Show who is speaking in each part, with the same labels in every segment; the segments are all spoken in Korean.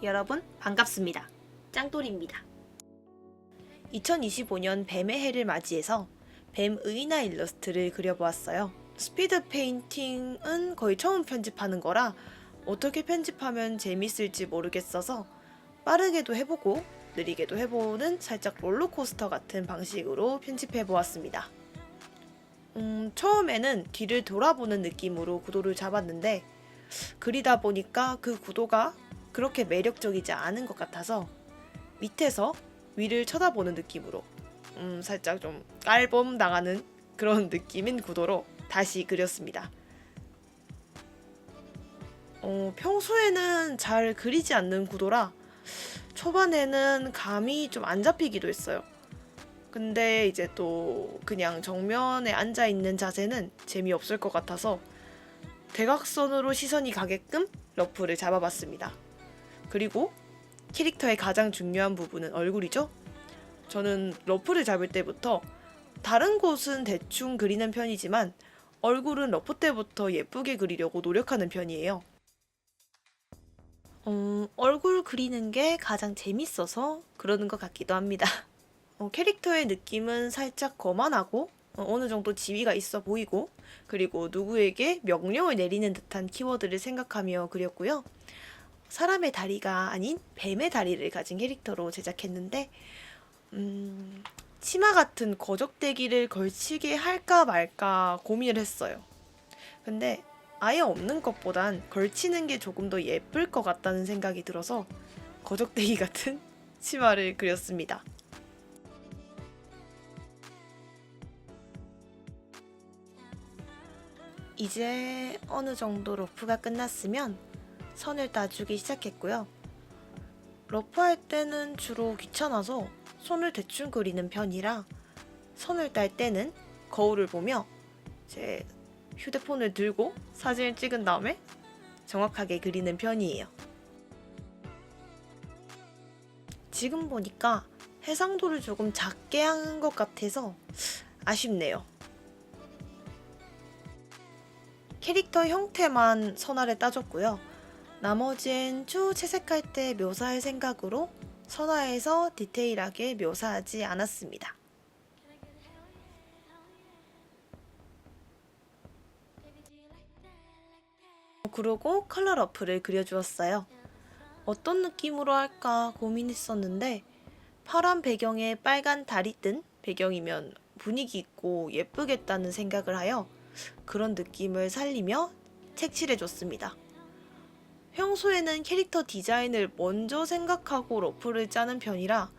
Speaker 1: 여러분 반갑습니다. 짱돌입니다. 2025년 뱀의 해를 맞이해서 뱀 의나 일러스트를 그려보았어요. 스피드 페인팅은 거의 처음 편집하는 거라 어떻게 편집하면 재밌을지 모르겠어서 빠르게도 해보고 느리게도 해보는 살짝 롤러코스터 같은 방식으로 편집해보았습니다. 처음에는 뒤를 돌아보는 느낌으로 구도를 잡았는데 그리다 보니까 그 구도가 그렇게 매력적이지 않은 것 같아서 밑에서 위를 쳐다보는 느낌으로 살짝 좀 깔범 당하는 그런 느낌인 구도로 다시 그렸습니다. 평소에는 잘 그리지 않는 구도라 초반에는 감이 좀 안 잡히기도 했어요. 근데 이제 또 그냥 정면에 앉아있는 자세는 재미없을 것 같아서 대각선으로 시선이 가게끔 러프를 잡아봤습니다. 그리고 캐릭터의 가장 중요한 부분은 얼굴이죠. 저는 러프를 잡을 때부터 다른 곳은 대충 그리는 편이지만 얼굴은 러프 때부터 예쁘게 그리려고 노력하는 편이에요. 얼굴 그리는 게 가장 재밌어서 그러는 것 같기도 합니다. 캐릭터의 느낌은 살짝 거만하고 어느 정도 지위가 있어 보이고 그리고 누구에게 명령을 내리는 듯한 키워드를 생각하며 그렸고요. 사람의 다리가 아닌 뱀의 다리를 가진 캐릭터로 제작했는데 치마 같은 거적대기를 걸치게 할까 말까 고민을 했어요. 근데 아예 없는 것보단 걸치는 게 조금 더 예쁠 것 같다는 생각이 들어서 거적대기 같은 치마를 그렸습니다. 이제 어느 정도 러프가 끝났으면 선을 따주기 시작했고요. 러프할 때는 주로 귀찮아서 손을 대충 그리는 편이라 선을 딸 때는 거울을 보며 제 휴대폰을 들고 사진을 찍은 다음에 정확하게 그리는 편이에요. 지금 보니까 해상도를 조금 작게 한 것 같아서 아쉽네요. 캐릭터 형태만 선화를 따줬고요. 나머진 쭉 채색할 때 묘사할 생각으로 선화해서 디테일하게 묘사하지 않았습니다. 그리고 컬러 러프를 그려주었어요. 어떤 느낌으로 할까 고민했었는데 파란 배경에 빨간 달이 뜬 배경이면 분위기 있고 예쁘겠다는 생각을 하여 그런 느낌을 살리며 색칠해줬습니다. 평소에는 캐릭터 디자인을 먼저 생각하고 러프를 짜는 편이라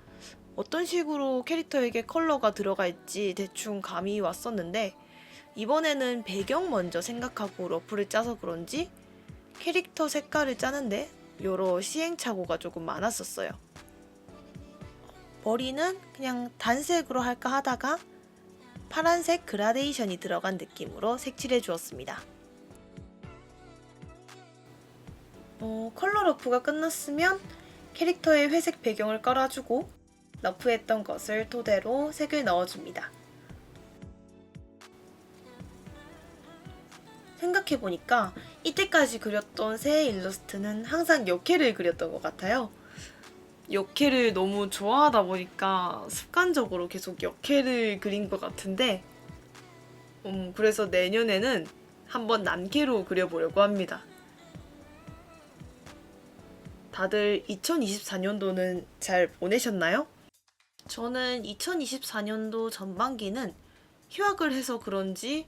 Speaker 1: 어떤 식으로 캐릭터에게 컬러가 들어갈지 대충 감이 왔었는데 이번에는 배경 먼저 생각하고 러프를 짜서 그런지 캐릭터 색깔을 짜는데 여러 시행착오가 조금 많았었어요. 머리는 그냥 단색으로 할까 하다가 파란색 그라데이션이 들어간 느낌으로 색칠해 주었습니다. 컬러 러프가 끝났으면 캐릭터의 회색 배경을 깔아주고 러프했던 것을 토대로 색을 넣어줍니다. 생각해보니까 이때까지 그렸던 새해 일러스트는 항상 역캐를 그렸던 것 같아요. 역캐를 너무 좋아하다 보니까 습관적으로 계속 역캐를 그린 것 같은데 그래서 내년에는 한번 남캐로 그려보려고 합니다. 다들 2024년도는 잘 보내셨나요? 저는 2024년도 전반기는 휴학을 해서 그런지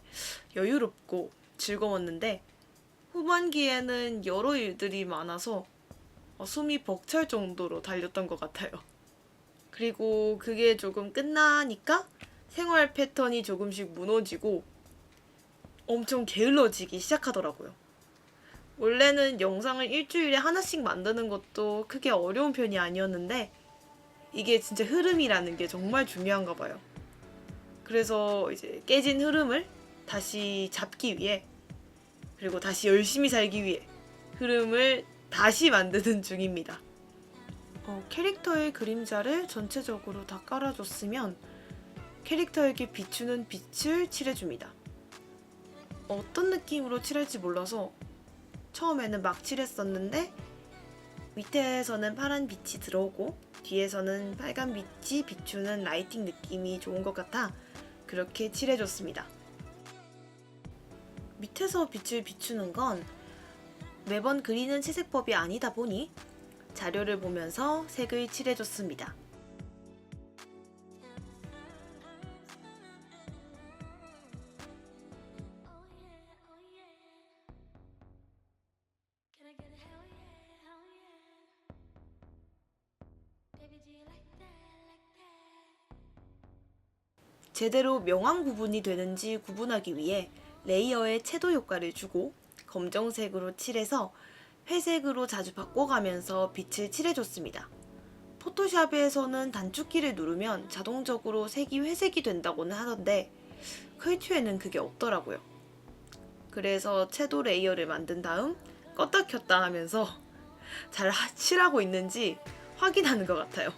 Speaker 1: 여유롭고 즐거웠는데 후반기에는 여러 일들이 많아서 숨이 벅찰 정도로 달렸던 것 같아요. 그리고 그게 조금 끝나니까 생활 패턴이 조금씩 무너지고 엄청 게을러지기 시작하더라고요. 원래는 영상을 일주일에 하나씩 만드는 것도 크게 어려운 편이 아니었는데 이게 진짜 흐름이라는 게 정말 중요한가 봐요. 그래서 이제 깨진 흐름을 다시 잡기 위해 그리고 다시 열심히 살기 위해 흐름을 다시 만드는 중입니다. 캐릭터의 그림자를 전체적으로 다 깔아줬으면 캐릭터에게 비추는 빛을 칠해줍니다. 어떤 느낌으로 칠할지 몰라서 처음에는 막 칠했었는데 밑에서는 파란 빛이 들어오고 뒤에서는 빨간 빛이 비추는 라이팅 느낌이 좋은 것 같아 그렇게 칠해줬습니다. 밑에서 빛을 비추는 건 매번 그리는 채색법이 아니다 보니 자료를 보면서 색을 칠해줬습니다. 제대로 명암 구분이 되는지 구분하기 위해 레이어에 채도 효과를 주고 검정색으로 칠해서 회색으로 자주 바꿔가면서 빛을 칠해줬습니다. 포토샵에서는 단축키를 누르면 자동적으로 색이 회색이 된다고는 하던데 크리에이티브에는 그게 없더라고요. 그래서 채도 레이어를 만든 다음 껐다 켰다 하면서 잘 칠하고 있는지 확인하는 것 같아요.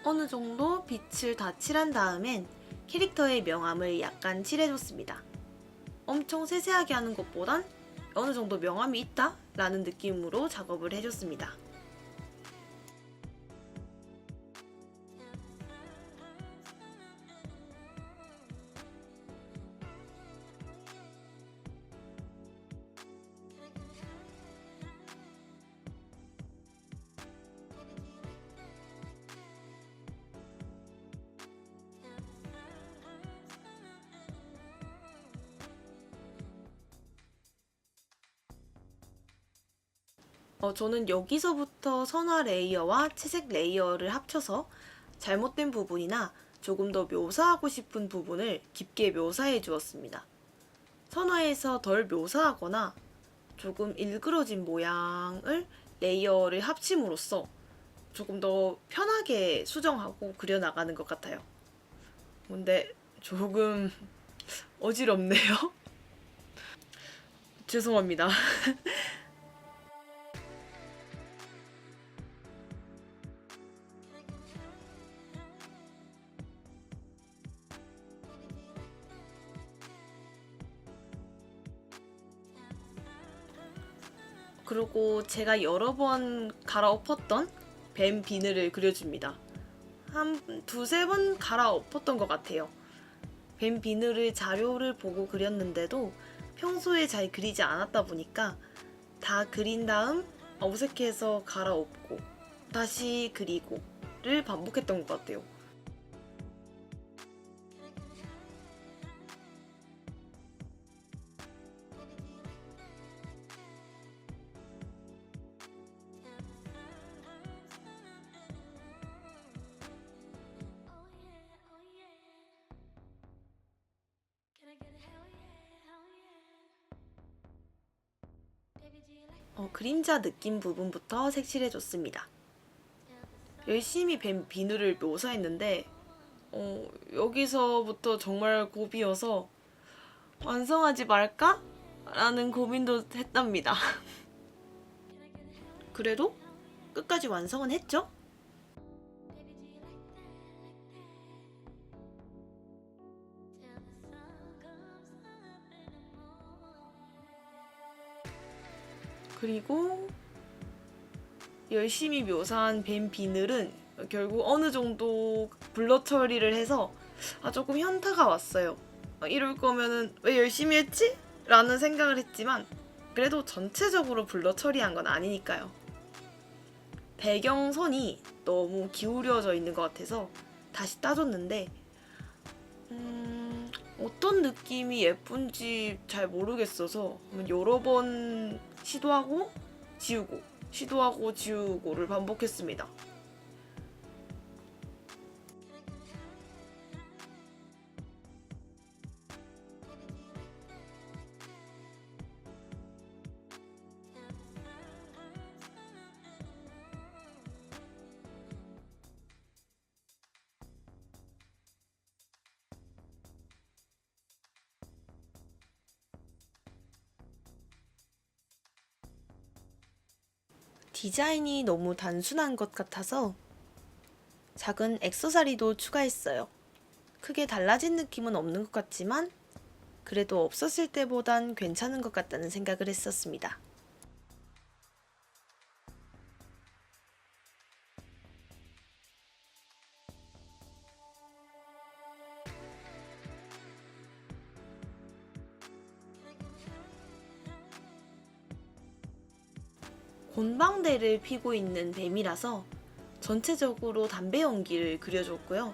Speaker 1: 어느 정도 빛을 다 칠한 다음엔 캐릭터의 명암을 약간 칠해줬습니다. 엄청 세세하게 하는 것보단 어느 정도 명암이 있다 라는 느낌으로 작업을 해줬습니다. 저는 여기서부터 선화 레이어와 채색 레이어를 합쳐서 잘못된 부분이나 조금 더 묘사하고 싶은 부분을 깊게 묘사해 주었습니다. 선화에서 덜 묘사하거나 조금 일그러진 모양을 레이어를 합침으로써 조금 더 편하게 수정하고 그려나가는 것 같아요. 근데 조금 어지럽네요. 죄송합니다. 그리고 제가 여러 번 갈아엎었던 뱀 비늘을 그려줍니다. 한 두세 번 갈아엎었던 것 같아요. 뱀 비늘을 자료를 보고 그렸는데도 평소에 잘 그리지 않았다 보니까 다 그린 다음 어색해서 갈아엎고 다시 그리고를 반복했던 것 같아요. 그림자 느낌 부분부터 색칠해줬습니다. 열심히 뱀 비늘을 묘사했는데 여기서부터 정말 고비여서 완성하지 말까? 라는 고민도 했답니다. 그래도 끝까지 완성은 했죠? 그리고 열심히 묘사한 뱀 비늘은 결국 어느 정도 블러 처리를 해서 조금 현타가 왔어요. 이럴 거면은 왜 열심히 했지? 라는 생각을 했지만 그래도 전체적으로 블러 처리한 건 아니니까요. 배경선이 너무 기울여져 있는 것 같아서 다시 따줬는데 어떤 느낌이 예쁜지 잘 모르겠어서 여러 번 시도하고 지우고 시도하고 지우고를 반복했습니다. 디자인이 너무 단순한 것 같아서 작은 액세서리도 추가했어요. 크게 달라진 느낌은 없는 것 같지만 그래도 없었을 때보단 괜찮은 것 같다는 생각을 했었습니다. 곤방대를 피고 있는 뱀이라서 전체적으로 담배 연기를 그려줬고요.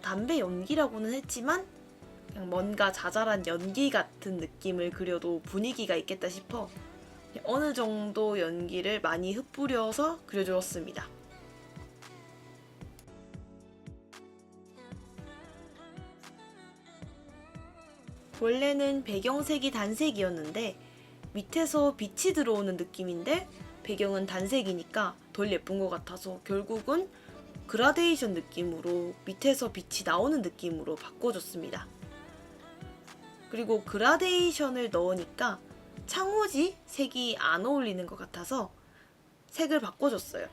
Speaker 1: 담배 연기라고는 했지만 그냥 뭔가 자잘한 연기 같은 느낌을 그려도 분위기가 있겠다 싶어 어느 정도 연기를 많이 흩뿌려서 그려주었습니다. 원래는 배경색이 단색이었는데 밑에서 빛이 들어오는 느낌인데 배경은 단색이니까 덜 예쁜 것 같아서 결국은 그라데이션 느낌으로 밑에서 빛이 나오는 느낌으로 바꿔줬습니다. 그리고 그라데이션을 넣으니까 창호지 색이 안 어울리는 것 같아서 색을 바꿔줬어요.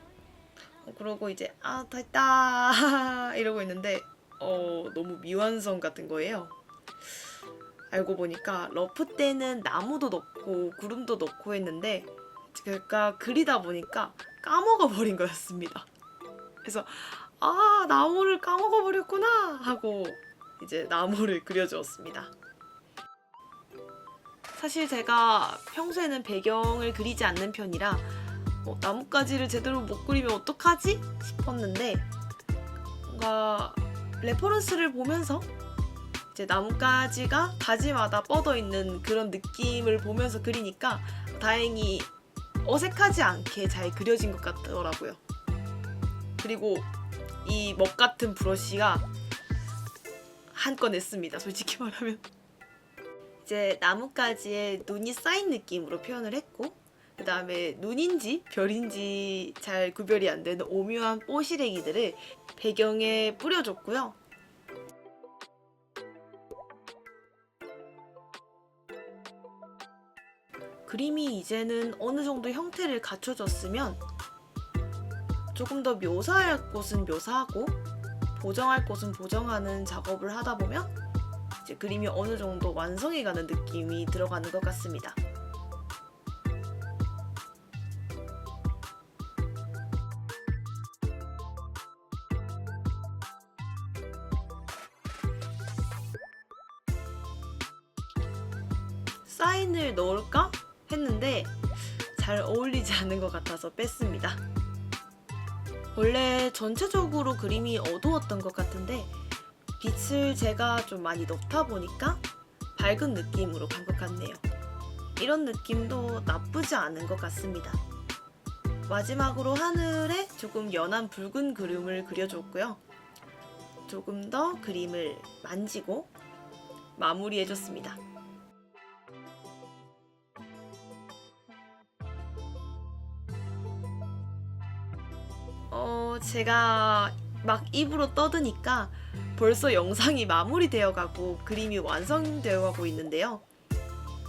Speaker 1: 그러고 이제 다 했다 이러고 있는데 너무 미완성 같은 거예요. 알고 보니까 러프 때는 나무도 넣고 구름도 넣고 했는데 제가 그리다 보니까 까먹어 버린 거였습니다. 그래서 나무를 까먹어 버렸구나 하고 이제 나무를 그려주었습니다. 사실 제가 평소에는 배경을 그리지 않는 편이라 나뭇가지를 제대로 못 그리면 어떡하지 싶었는데 뭔가 레퍼런스를 보면서 이제 나뭇가지가 가지마다 뻗어 있는 그런 느낌을 보면서 그리니까 다행히 어색하지 않게 잘 그려진 것 같더라고요. 그리고 이 먹 같은 브러쉬가 한 건 냈습니다. 솔직히 말하면. 이제 나뭇가지에 눈이 쌓인 느낌으로 표현을 했고 그 다음에 눈인지 별인지 잘 구별이 안 되는 오묘한 뽀시래기들을 배경에 뿌려줬고요. 그림이 이제는 어느 정도 형태를 갖춰졌으면 조금 더 묘사할 곳은 묘사하고 보정할 곳은 보정하는 작업을 하다 보면 이제 그림이 어느 정도 완성해가는 느낌이 들어가는 것 같습니다. 사인을 넣을까 했는데 잘 어울리지 않는 것 같아서 뺐습니다. 원래 전체적으로 그림이 어두웠던 것 같은데 빛을 제가 좀 많이 넣다 보니까 밝은 느낌으로 간 것 같네요. 이런 느낌도 나쁘지 않은 것 같습니다. 마지막으로 하늘에 조금 연한 붉은 그림을 그려줬고요. 조금 더 그림을 만지고 마무리해줬습니다. 제가 막 입으로 떠드니까 벌써 영상이 마무리되어 가고 그림이 완성되어 가고 있는데요.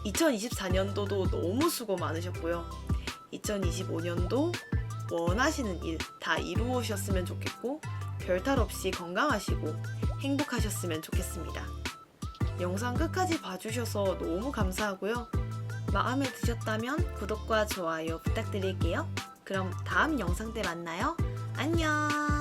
Speaker 1: 2024년도도 너무 수고 많으셨고요. 2025년도 원하시는 일 다 이루어졌으면 좋겠고 별탈 없이 건강하시고 행복하셨으면 좋겠습니다. 영상 끝까지 봐주셔서 너무 감사하고요. 마음에 드셨다면 구독과 좋아요 부탁드릴게요. 그럼 다음 영상 때 만나요. 안녕.